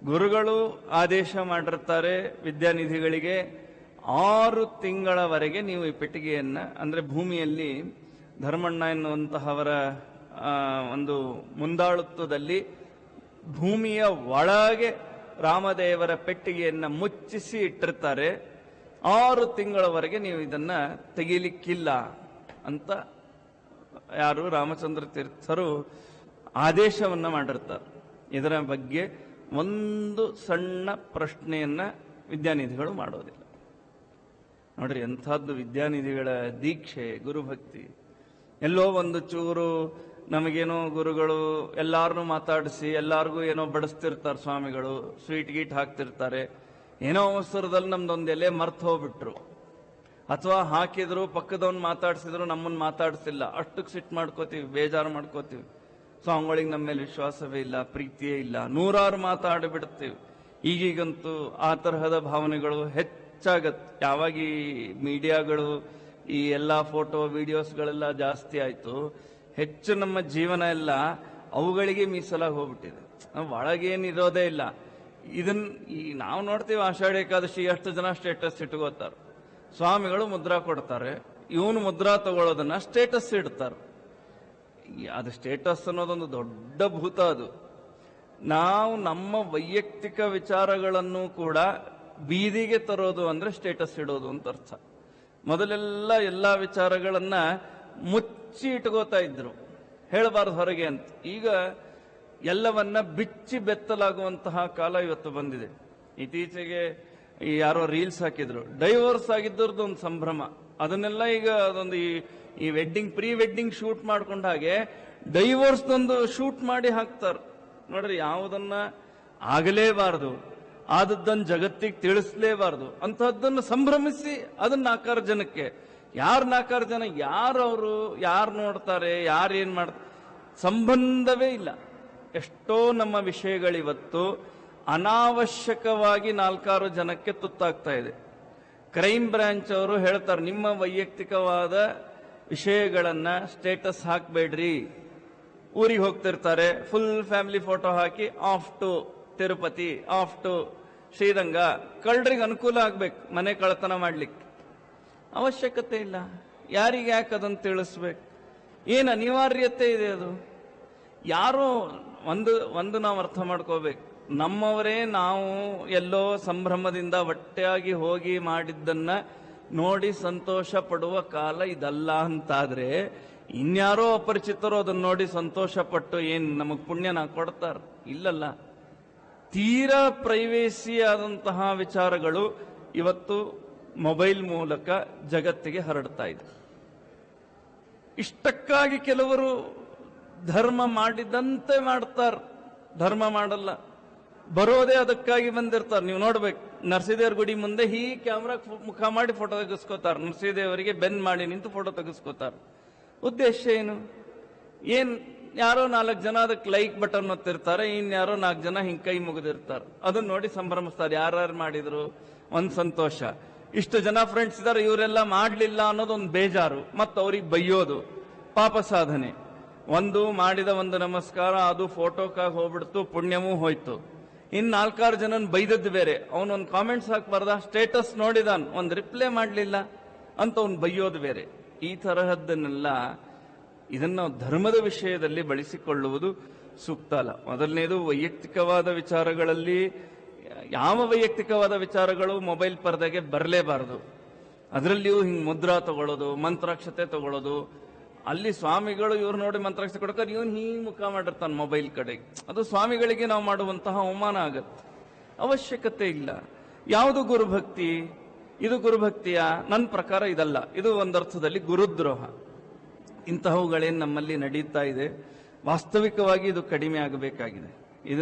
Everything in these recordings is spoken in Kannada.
ಗುರುಗಳು ಆದೇಶ ಮಾಡಿರ್ತಾರೆ ವಿದ್ಯಾನಿಧಿಗಳಿಗೆ 6 ತಿಂಗಳವರೆಗೆ ನೀವು ಈ ಪೆಟ್ಟಿಗೆಯನ್ನ, ಅಂದ್ರೆ ಭೂಮಿಯಲ್ಲಿ ಧರ್ಮಣ್ಣ ಎನ್ನುವಂತಹವರ ಒಂದು ಮುಂದಾಳುತ್ವದಲ್ಲಿ ಭೂಮಿಯ ಒಳಗೆ ರಾಮದೇವರ ಪೆಟ್ಟಿಗೆಯನ್ನ ಮುಚ್ಚಿಸಿ ಇಟ್ಟಿರ್ತಾರೆ. 6 ತಿಂಗಳವರೆಗೆ ನೀವು ಇದನ್ನ ತೆಗೀಲಿಕ್ಕಿಲ್ಲ ಅಂತ ಯಾರು ರಾಮಚಂದ್ರ ತೀರ್ಥರು ಆದೇಶವನ್ನ ಮಾಡಿರ್ತಾರೆ. ಇದರ ಬಗ್ಗೆ ಒಂದು ಸಣ್ಣ ಪ್ರಶ್ನೆಯನ್ನ ವಿದ್ಯಾನಿಧಿಗಳು ಮಾಡೋದಿಲ್ಲ. ನೋಡ್ರಿ, ಎಂಥದ್ದು ವಿದ್ಯಾನಿಧಿಗಳ ದೀಕ್ಷೆ, ಗುರುಭಕ್ತಿ. ಎಲ್ಲೋ ಒಂದು ಚೂರು ನಮಗೇನೋ ಗುರುಗಳು ಎಲ್ಲಾರನ್ನೂ ಮಾತಾಡಿಸಿ ಎಲ್ಲಾರ್ಗೂ ಏನೋ ಬಡಿಸ್ತಿರ್ತಾರೆ, ಸ್ವಾಮಿಗಳು ಸ್ವೀಟ್ ಗೀಟ್ ಹಾಕ್ತಿರ್ತಾರೆ. ಏನೋ ಅವಸರದಲ್ಲಿ ನಮ್ದೊಂದು ಎಲೆ ಮರ್ತು ಹೋಗ್ಬಿಟ್ರು, ಅಥವಾ ಹಾಕಿದ್ರು ಪಕ್ಕದವನ್ ಮಾತಾಡ್ಸಿದ್ರು ನಮ್ಮನ್ನ ಮಾತಾಡ್ಸಿಲ್ಲ, ಅಷ್ಟಕ್ಕೆ ಸಿಟ್ಟು ಮಾಡ್ಕೋತೀವಿ, ಬೇಜಾರು ಮಾಡ್ಕೋತೀವಿ. ಸ್ವಾಮಿಗಳಿಗೆ ನಮ್ಮ ಮೇಲೆ ವಿಶ್ವಾಸವೇ ಇಲ್ಲ, ಪ್ರೀತಿಯೇ ಇಲ್ಲ, 100 ಮಾತಾಡಿಬಿಡ್ತೀವಿ. ಈಗೀಗಂತೂ ಆ ತರಹದ ಭಾವನೆಗಳು ಹೆಚ್ಚಾಗತ್ತೆ. ಯಾವಾಗ ಈ ಮೀಡಿಯಾಗಳು, ಈ ಎಲ್ಲಾ ಫೋಟೋ ವಿಡಿಯೋಸ್ಗಳೆಲ್ಲ ಜಾಸ್ತಿ ಆಯ್ತು, ಹೆಚ್ಚು ನಮ್ಮ ಜೀವನ ಎಲ್ಲ ಅವುಗಳಿಗೆ ಮೀಸಲಾಗಿ ಹೋಗ್ಬಿಟ್ಟಿದೆ. ಒಳಗೇನಿರೋದೇ ಇಲ್ಲ. ನಾವು ನೋಡ್ತೀವಿ, ಆಷಾಢ ಏಕಾದಶಿ ಎಷ್ಟು ಜನ ಸ್ಟೇಟಸ್ ಇಟ್ಕೋತಾರೆ. ಸ್ವಾಮಿಗಳು ಮುದ್ರಾ ಕೊಡ್ತಾರೆ, ಇವನು ಮುದ್ರಾ ತಗೊಳ್ಳೋದನ್ನ ಸ್ಟೇಟಸ್ ಇಡ್ತಾರೆ. ಅದು ಸ್ಟೇಟಸ್ ಅನ್ನೋದೊಂದು ದೊಡ್ಡ ಭೂತ. ಅದು ನಾವು ನಮ್ಮ ವೈಯಕ್ತಿಕ ವಿಚಾರಗಳನ್ನು ಕೂಡ ಬೀದಿಗೆ ತರೋದು ಅಂದ್ರೆ ಸ್ಟೇಟಸ್ ಇಡೋದು ಅಂತ ಅರ್ಥ. ಮೊದಲೆಲ್ಲ ಎಲ್ಲಾ ವಿಚಾರಗಳನ್ನ ಮುಚ್ಚಿ ಇಟ್ಕೋತಾ ಇದ್ರು, ಹೇಳಬಾರ್ದು ಹೊರಗೆ ಅಂತ. ಈಗ ಎಲ್ಲವನ್ನ ಬಿಚ್ಚಿ ಬೆತ್ತಲಾಗುವಂತಹ ಕಾಲ ಇವತ್ತು ಬಂದಿದೆ. ಇತ್ತೀಚೆಗೆ ಯಾರೋ ರೀಲ್ಸ್ ಹಾಕಿದ್ರು, ಡೈವೋರ್ಸ್ ಆಗಿದ್ದರದ್ದು ಒಂದು ಸಂಭ್ರಮ. ಅದನ್ನೆಲ್ಲ ಈಗ ಅದೊಂದು ಈ ವೆಡ್ಡಿಂಗ್, ಪ್ರೀ ವೆಡ್ಡಿಂಗ್ ಶೂಟ್ ಮಾಡ್ಕೊಂಡ ಹಾಗೆ ಡೈವೋರ್ಸ್ ಒಂದು ಶೂಟ್ ಮಾಡಿ ಹಾಕ್ತಾರೆ. ನೋಡ್ರಿ, ಯಾವುದನ್ನ ಆಗಲೇಬಾರದು, ಆದದ್ದನ್ನು ಜಗತ್ತಿಗೆ ತಿಳಿಸಲೇಬಾರದು ಅಂತಹದ್ದನ್ನು ಸಂಭ್ರಮಿಸಿ ಅದನ್ನ 4 ಜನಕ್ಕೆ. ಯಾರು 4 ಜನ, ಯಾರವರು, ಯಾರು ನೋಡ್ತಾರೆ, ಯಾರೇನ್ ಮಾಡ್ತಾರೆ, ಸಂಬಂಧವೇ ಇಲ್ಲ. ಎಷ್ಟೋ ನಮ್ಮ ವಿಷಯಗಳಿವತ್ತು ಅನಾವಶ್ಯಕವಾಗಿ 4 ಜನಕ್ಕೆ ತುತ್ತಾಗ್ತಾ ಇದೆ. ಕ್ರೈಮ್ ಬ್ರಾಂಚ್ ಅವರು ಹೇಳ್ತಾರೆ, ನಿಮ್ಮ ವೈಯಕ್ತಿಕವಾದ ವಿಷಯಗಳನ್ನ ಸ್ಟೇಟಸ್ ಹಾಕಬೇಡ್ರಿ. ಊರಿಗೆ ಹೋಗ್ತಿರ್ತಾರೆ, ಫುಲ್ ಫ್ಯಾಮಿಲಿ ಫೋಟೋ ಹಾಕಿ off to Tirupati, off to Sriranga. ಕಳ್ಳರಿಗೆ ಅನುಕೂಲ ಆಗ್ಬೇಕು ಮನೆ ಕಳ್ಳತನ ಮಾಡ್ಲಿಕ್ಕೆ. ಅವಶ್ಯಕತೆ ಇಲ್ಲ. ಯಾರಿಗೆ ಯಾಕೆ ಅದನ್ನು ತಿಳಿಸ್ಬೇಕು? ಏನು ಅನಿವಾರ್ಯತೆ ಇದೆ ಅದು? ಯಾರೋ ಒಂದು ನಾವು ಅರ್ಥ ಮಾಡ್ಕೋಬೇಕು, ನಮ್ಮವರೇ ನಾವು ಎಲ್ಲೋ ಸಂಭ್ರಮದಿಂದ ಒಟ್ಟೆಯಾಗಿ ಹೋಗಿ ಮಾಡಿದ್ದನ್ನ ನೋಡಿ ಸಂತೋಷ ಪಡುವ ಕಾಲ ಇದಲ್ಲ ಅಂತಾದ್ರೆ, ಇನ್ಯಾರೋ ಅಪರಿಚಿತರು ಅದನ್ನ ನೋಡಿ ಸಂತೋಷ ಪಟ್ಟು ಏನ್ ನಮಗ್ ಪುಣ್ಯನ ಕೊಡ್ತಾರ? ಇಲ್ಲಲ್ಲ. ತೀರಾ ಪ್ರೈವೇಸಿ ಆದಂತಹ ವಿಚಾರಗಳು ಇವತ್ತು ಮೊಬೈಲ್ ಮೂಲಕ ಜಗತ್ತಿಗೆ ಹರಡ್ತಾ ಇದೆ. ಇಷ್ಟಕ್ಕಾಗಿ ಕೆಲವರು ಧರ್ಮ ಮಾಡಿದಂತೆ ಮಾಡ್ತಾರ, ಧರ್ಮ ಮಾಡಲ್ಲ. ಬರೋದೇ ಅದಕ್ಕಾಗಿ ಬಂದಿರ್ತಾರೆ. ನೀವು ನೋಡ್ಬೇಕು, ನರಸಿಂಹದೇವ್ರ ಗುಡಿ ಮುಂದೆ ಈ ಕ್ಯಾಮ್ರಾ ಮುಖ ಮಾಡಿ ಫೋಟೋ ತೆಗೆಸ್ಕೋತಾರ. ನರಸಿಂಹದೇವರಿಗೆ ಬೆನ್ ಮಾಡಿ ನಿಂತು ಫೋಟೋ ತೆಗೆಸ್ಕೋತಾರ. ಉದ್ದೇಶ ಏನು? ಯಾರೋ 4 ಜನ ಅದಕ್ಕೆ ಲೈಕ್ ಬಟನ್ ಒತ್ತಿರ್ತಾರೆ, ಇನ್ಯಾರೋ 4 ಜನ ಹಿಂಗ್ ಕೈ ಮುಗಿದಿರ್ತಾರೆ. ಅದನ್ನ ನೋಡಿ ಸಂಭ್ರಮಿಸ್ತಾರೆ. ಯಾರ್ಯಾರು ಮಾಡಿದ್ರು ಒಂದ್ ಸಂತೋಷ, ಇಷ್ಟು ಜನ ಫ್ರೆಂಡ್ಸ್ ಇದಾರೆ, ಇವರೆಲ್ಲ ಮಾಡ್ಲಿಲ್ಲ ಅನ್ನೋದೊಂದು ಬೇಜಾರು, ಮತ್ತು ಅವ್ರಿಗೆ ಬೈಯೋದು ಪಾಪ ಸಾಧನೆ. ಮಾಡಿದ ಒಂದು ನಮಸ್ಕಾರ ಅದು ಫೋಟೋಕ್ಕಾಗಿ ಹೋಗ್ಬಿಡ್ತು, ಪುಣ್ಯವೂ ಹೋಯ್ತು. 4 ಜನನ್ ಬೈದದ್ದು ಬೇರೆ. ಅವನೊಂದು ಕಾಮೆಂಟ್ಸ್ ಹಾಕ್ಬಾರ್ದ, ಸ್ಟೇಟಸ್ ನೋಡಿದಾನ್, ಒಂದು ರಿಪ್ಲೈ ಮಾಡ್ಲಿಲ್ಲ ಅಂತ ಅವ್ನು ಬೈಯೋದು ಬೇರೆ. ಈ ತರಹದ್ದನ್ನೆಲ್ಲ ಇದನ್ನ ಧರ್ಮದ ವಿಷಯದಲ್ಲಿ ಬಳಸಿಕೊಳ್ಳುವುದು ಸೂಕ್ತ ಅಲ್ಲ. ಮೊದಲನೇದು, ವೈಯಕ್ತಿಕವಾದ ವಿಚಾರಗಳಲ್ಲಿ ಯಾವ ವೈಯಕ್ತಿಕವಾದ ವಿಚಾರಗಳು ಮೊಬೈಲ್ ಪರದೆಗೆ ಬರಲೇಬಾರದು. ಅದರಲ್ಲಿಯೂ ಹಿಂಗ್ ಮುದ್ರಾ ತಗೊಳ್ಳೋದು, ಮಂತ್ರಾಕ್ಷತೆ ತಗೊಳ್ಳೋದು. ಅಲ್ಲಿ ಸ್ವಾಮಿಗಳು ಇವ್ರು ನೋಡಿ ಮಂತ್ರಾಕ್ಷತೆ ಕೊಡ್ತಾರೆ, ಇವನ್ ಹಿಂಗ್ ಮುಖ ಮಾಡಿರ್ತಾನೆ ಮೊಬೈಲ್ ಕಡೆಗೆ. ಅದು ಸ್ವಾಮಿಗಳಿಗೆ ನಾವು ಮಾಡುವಂತಹ ಅವಮಾನ ಆಗತ್ತೆ. ಅವಶ್ಯಕತೆ ಇಲ್ಲ. ಯಾವುದು ಗುರುಭಕ್ತಿ? ಇದು ಗುರುಭಕ್ತಿಯ? ನನ್ನ ಪ್ರಕಾರ ಇದಲ್ಲ. ಇದು ಒಂದರ್ಥದಲ್ಲಿ ಗುರುದ್ರೋಹ. ಇಂತಹವುಗಳೇನು ನಮ್ಮಲ್ಲಿ ನಡೀತಾ ಇದೆ, ವಾಸ್ತವಿಕವಾಗಿ ಇದು ಕಡಿಮೆ ಆಗಬೇಕಾಗಿದೆ.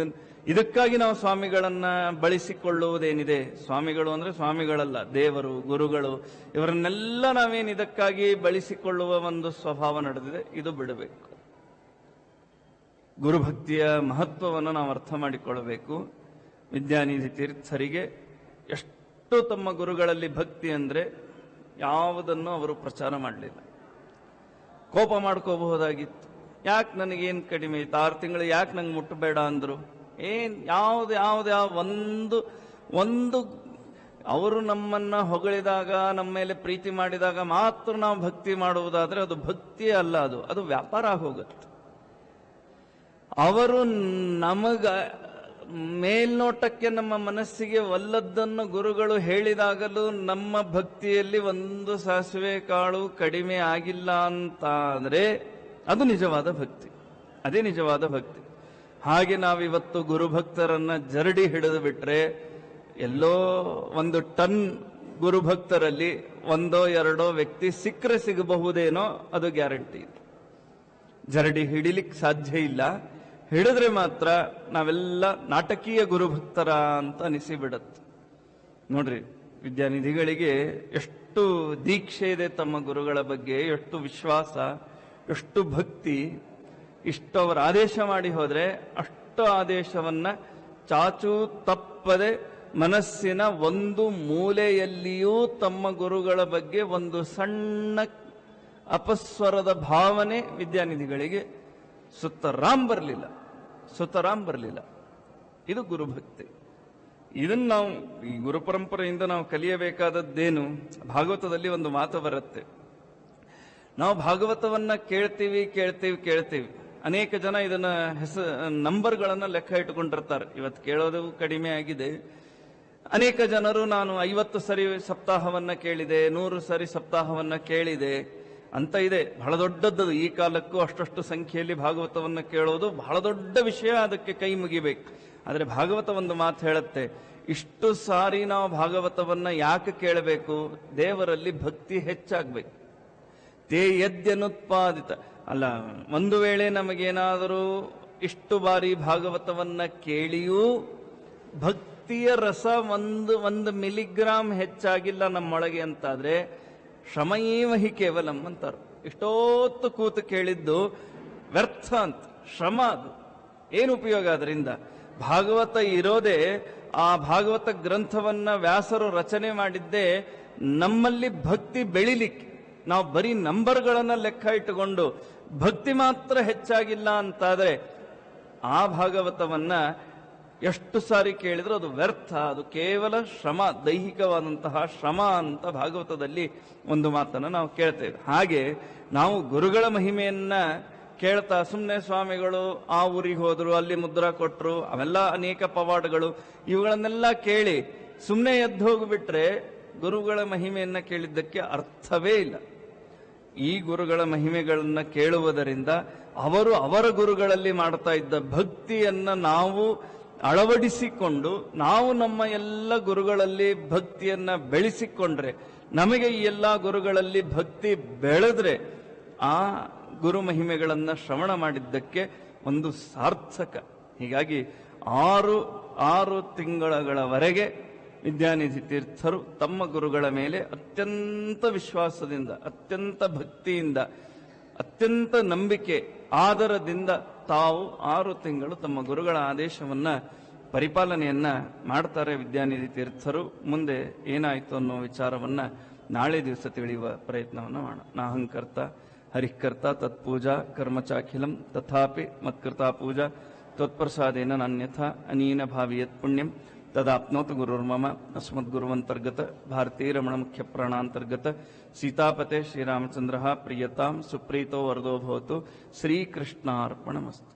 ಇದಕ್ಕಾಗಿ ನಾವು ಸ್ವಾಮಿಗಳನ್ನ ಬಳಸಿಕೊಳ್ಳುವುದೇನಿದೆ, ಸ್ವಾಮಿಗಳು ಅಂದ್ರೆ ಸ್ವಾಮಿಗಳಲ್ಲ, ದೇವರು, ಗುರುಗಳು, ಇವರನ್ನೆಲ್ಲ ನಾವೇನು ಇದಕ್ಕಾಗಿ ಬಳಸಿಕೊಳ್ಳುವ ಒಂದು ಸ್ವಭಾವ ನಡೆದಿದೆ, ಇದು ಬಿಡಬೇಕು. ಗುರುಭಕ್ತಿಯ ಮಹತ್ವವನ್ನು ನಾವು ಅರ್ಥ ಮಾಡಿಕೊಳ್ಳಬೇಕು. ವಿದ್ಯಾನಿಧಿ ತೀರ್ಥರಿಗೆ ಎಷ್ಟು ತಮ್ಮ ಗುರುಗಳಲ್ಲಿ ಭಕ್ತಿ ಅಂದ್ರೆ ಯಾವುದನ್ನು ಅವರು ಪ್ರಚಾರ ಮಾಡಲಿಲ್ಲ. ಕೋಪ ಮಾಡ್ಕೋಬಹುದಾಗಿತ್ತು, ಯಾಕೆ ನನಗೇನು ಕಡಿಮೆ ಇತ್ತು, 6 ತಿಂಗಳು ಯಾಕೆ ನಂಗೆ ಮುಟ್ಟಬೇಡ ಅಂದ್ರು, ಯಾವ ಒಂದು ಅವರು ನಮ್ಮನ್ನ ಹೊಗಳಿದಾಗ, ನಮ್ಮ ಮೇಲೆ ಪ್ರೀತಿ ಮಾಡಿದಾಗ ಮಾತ್ರ ನಾವು ಭಕ್ತಿ ಮಾಡುವುದಾದ್ರೆ ಅದು ಭಕ್ತಿ ಅಲ್ಲ, ಅದು ವ್ಯಾಪಾರ ಆಗೋಗುತ್ತೆ. ಅವರು ನಮಗ ಮೇಲ್ನೋಟಕ್ಕೆ ನಮ್ಮ ಮನಸ್ಸಿಗೆ ಒಲ್ಲದ್ದನ್ನು ಗುರುಗಳು ಹೇಳಿದಾಗಲೂ ನಮ್ಮ ಭಕ್ತಿಯಲ್ಲಿ ಒಂದು ಸಾಸಿವೆ ಕಾಳು ಕಡಿಮೆ ಆಗಿಲ್ಲ ಅಂತ ಅಂದ್ರೆ ಅದು ನಿಜವಾದ ಭಕ್ತಿ. ಅದೇ ನಿಜವಾದ ಭಕ್ತಿ. ಹಾಗೆ ನಾವಿವತ್ತು ಗುರುಭಕ್ತರನ್ನ ಜರಡಿ ಹಿಡಿದು ಬಿಟ್ರೆ ಎಲ್ಲೋ ಒಂದು ಟನ್ ಗುರುಭಕ್ತರಲ್ಲಿ ಒಂದೋ ಎರಡೋ ವ್ಯಕ್ತಿ ಸಿಕ್ಕರೆ ಸಿಗಬಹುದೇನೋ, ಅದು ಗ್ಯಾರಂಟಿ ಇದೆ. ಜರಡಿ ಹಿಡಿಲಿಕ್ಕೆ ಸಾಧ್ಯ ಇಲ್ಲ. ಹಿಡಿದ್ರೆ ಮಾತ್ರ ನಾವೆಲ್ಲ ನಾಟಕೀಯ ಗುರುಭಕ್ತರ ಅಂತ ಅನಿಸಿಬಿಡತ್ತೆ. ನೋಡ್ರಿ, ವಿದ್ಯಾನಿಧಿಗಳಿಗೆ ಎಷ್ಟು ದೀಕ್ಷೆ ಇದೆ ತಮ್ಮ ಗುರುಗಳ ಬಗ್ಗೆ, ಎಷ್ಟು ವಿಶ್ವಾಸ, ಎಷ್ಟು ಭಕ್ತಿ. ಇಷ್ಟು ಅವರು ಆದೇಶ ಮಾಡಿ ಹೋದ್ರೆ ಅಷ್ಟು ಆದೇಶವನ್ನ ಚಾಚೂ ತಪ್ಪದೆ ಮನಸ್ಸಿನ ಒಂದು ಮೂಲೆಯಲ್ಲಿಯೂ ತಮ್ಮ ಗುರುಗಳ ಬಗ್ಗೆ ಒಂದು ಸಣ್ಣ ಅಪಸ್ವರದ ಭಾವನೆ ವಿದ್ಯಾನಿಧಿಗಳಿಗೆ ಸುತರಾಮ್ ಬರಲಿಲ್ಲ. ಇದು ಗುರುಭಕ್ತಿ. ಇದನ್ನು ನಾವು ಈ ಗುರು ಪರಂಪರೆಯಿಂದ ನಾವು ಕಲಿಯಬೇಕಾದದ್ದೇನು? ಭಾಗವತದಲ್ಲಿ ಒಂದು ಮಾತು ಬರುತ್ತೆ. ನಾವು ಭಾಗವತವನ್ನ ಕೇಳ್ತೀವಿ. ಅನೇಕ ಜನ ಇದನ್ನ ನಂಬರ್ಗಳನ್ನ ಲೆಕ್ಕ ಇಟ್ಟುಕೊಂಡಿರ್ತಾರೆ. ಇವತ್ತು ಕೇಳೋದು ಕಡಿಮೆ ಆಗಿದೆ. ಅನೇಕ ಜನರು ನಾನು 50 ಸರಿ ಸಪ್ತಾಹವನ್ನ ಕೇಳಿದೆ, 100 ಸರಿ ಸಪ್ತಾಹವನ್ನ ಕೇಳಿದೆ ಅಂತ ಇದೆ. ಬಹಳ ದೊಡ್ಡದ್ದು. ಈ ಕಾಲಕ್ಕೂ ಅಷ್ಟು ಸಂಖ್ಯೆಯಲ್ಲಿ ಭಾಗವತವನ್ನ ಕೇಳೋದು ಬಹಳ ದೊಡ್ಡ ವಿಷಯ. ಅದಕ್ಕೆ ಕೈ ಮುಗಿಬೇಕು. ಆದ್ರೆ ಭಾಗವತ ಒಂದು ಮಾತು ಹೇಳುತ್ತೆ, ಇಷ್ಟು ಸಾರಿ ನಾವು ಭಾಗವತವನ್ನ ಯಾಕೆ ಕೇಳಬೇಕು? ದೇವರಲ್ಲಿ ಭಕ್ತಿ ಹೆಚ್ಚಾಗಬೇಕು. ತೇ ಯದ್ಯನುತ್ಪಾದಿತ ಅಲ್ಲ, ಒಂದು ವೇಳೆ ನಮಗೇನಾದರೂ ಇಷ್ಟು ಬಾರಿ ಭಾಗವತವನ್ನ ಕೇಳಿಯೂ ಭಕ್ತಿಯ ರಸ ಒಂದು ಮಿಲಿಗ್ರಾಮ್ ಹೆಚ್ಚಾಗಿಲ್ಲ ನಮ್ಮೊಳಗೆ ಅಂತಾದ್ರೆ ಶ್ರಮಯೇವ ಹಿ ಕೇವಲಂ ಅಂತಾರೆ. ಇಷ್ಟೊತ್ತು ಕೂತು ಕೇಳಿದ್ದು ವ್ಯರ್ಥ ಅಂತ. ಶ್ರಮ ಅದು. ಏನು ಉಪಯೋಗ ಅದರಿಂದ? ಭಾಗವತ ಇರೋದೇ, ಆ ಭಾಗವತ ಗ್ರಂಥವನ್ನ ವ್ಯಾಸರು ರಚನೆ ಮಾಡಿದ್ದೇ ನಮ್ಮಲ್ಲಿ ಭಕ್ತಿ ಬೆಳಿಲಿಕ್ಕೆ. ನಾವು ಬರೀ ನಂಬರ್ಗಳನ್ನ ಲೆಕ್ಕ ಇಟ್ಟುಕೊಂಡು ಭಕ್ತಿ ಮಾತ್ರ ಹೆಚ್ಚಾಗಿಲ್ಲ ಅಂತಾದ್ರೆ ಆ ಭಾಗವತವನ್ನ ಎಷ್ಟು ಸಾರಿ ಕೇಳಿದ್ರು ಅದು ವ್ಯರ್ಥ. ಅದು ಕೇವಲ ಶ್ರಮ, ದೈಹಿಕವಾದಂತಹ ಶ್ರಮ ಅಂತ ಭಾಗವತದಲ್ಲಿ ಒಂದು ಮಾತನ್ನು ನಾವು ಕೇಳ್ತೇವೆ. ಹಾಗೆ ನಾವು ಗುರುಗಳ ಮಹಿಮೆಯನ್ನ ಕೇಳ್ತಾ ಸುಮ್ಮನೆ ಸ್ವಾಮಿಗಳು ಆ ಊರಿಗೆ ಹೋದ್ರು, ಅಲ್ಲಿ ಮುದ್ರಾ ಕೊಟ್ರು, ಅವೆಲ್ಲ ಅನೇಕ ಪವಾಡಗಳು, ಇವುಗಳನ್ನೆಲ್ಲ ಕೇಳಿ ಸುಮ್ಮನೆ ಎದ್ದು ಹೋಗ್ಬಿಟ್ರೆ ಗುರುಗಳ ಮಹಿಮೆಯನ್ನ ಕೇಳಿದ್ದಕ್ಕೆ ಅರ್ಥವೇ ಇಲ್ಲ. ಈ ಗುರುಗಳ ಮಹಿಮೆಗಳನ್ನ ಕೇಳುವುದರಿಂದ ಅವರು ಅವರ ಗುರುಗಳಲ್ಲಿ ಮಾಡ್ತಾ ಇದ್ದ ಭಕ್ತಿಯನ್ನ ನಾವು ಅಳವಡಿಸಿಕೊಂಡು ನಾವು ನಮ್ಮ ಎಲ್ಲ ಗುರುಗಳಲ್ಲಿ ಭಕ್ತಿಯನ್ನ ಬೆಳೆಸಿಕೊಂಡ್ರೆ, ನಮಗೆ ಈ ಎಲ್ಲ ಗುರುಗಳಲ್ಲಿ ಭಕ್ತಿ ಬೆಳೆದ್ರೆ ಆ ಗುರು ಮಹಿಮೆಗಳನ್ನ ಶ್ರವಣ ಮಾಡಿದ್ದಕ್ಕೆ ಒಂದು ಸಾರ್ಥಕ. ಹೀಗಾಗಿ 6 ತಿಂಗಳವರೆಗೆ ವಿದ್ಯಾನಿಧಿ ತೀರ್ಥರು ತಮ್ಮ ಗುರುಗಳ ಮೇಲೆ ಅತ್ಯಂತ ವಿಶ್ವಾಸದಿಂದ, ಅತ್ಯಂತ ಭಕ್ತಿಯಿಂದ, ಅತ್ಯಂತ ನಂಬಿಕೆ, ಆದರದಿಂದ ತಾವು 6 ತಿಂಗಳು ತಮ್ಮ ಗುರುಗಳ ಆದೇಶವನ್ನ ಪರಿಪಾಲನೆಯನ್ನ ಮಾಡ್ತಾರೆ ವಿದ್ಯಾನಿಧಿ ತೀರ್ಥರು. ಮುಂದೆ ಏನಾಯ್ತು ಅನ್ನೋ ವಿಚಾರವನ್ನ ನಾಳೆ ದಿವಸ ತಿಳಿಯುವ ಪ್ರಯತ್ನವನ್ನ ಮಾಡೋಣ. ನಾಹಂಕರ್ತ ಹರಿಕರ್ತ ತತ್ಪೂಜಾ ಕರ್ಮಚಾಖಿಲಂ ತಥಾಪಿ ಮತ್ಕೃತಾ ಪೂಜಾ ತ್ವತ್ಪ್ರಸಾದೇನ ನಾನ್ಯಥಾ ಅನೀನ ಭಾವಿಯತ್ ಪುಣ್ಯಂ ತದಾಪ್ನೋತ್ ಗುರುರ್ಮಮ ಅಸ್ಮದ್ಗುರುವಂತರ್ಗತ ಭಾರತೀ ರಮಣ ಮುಖ್ಯ ಪ್ರಾಣಾಂತರ್ಗತ ಸೀತಾಪತೆ ಶ್ರೀರಾಮಚಂದ್ರ ಪ್ರಿಯತಾಂ ಸುಪ್ರೀತೋ ವರದೋ ಭವತು. ಶ್ರೀಕೃಷ್ಣಾರ್ಪಣಮಸ್ತು.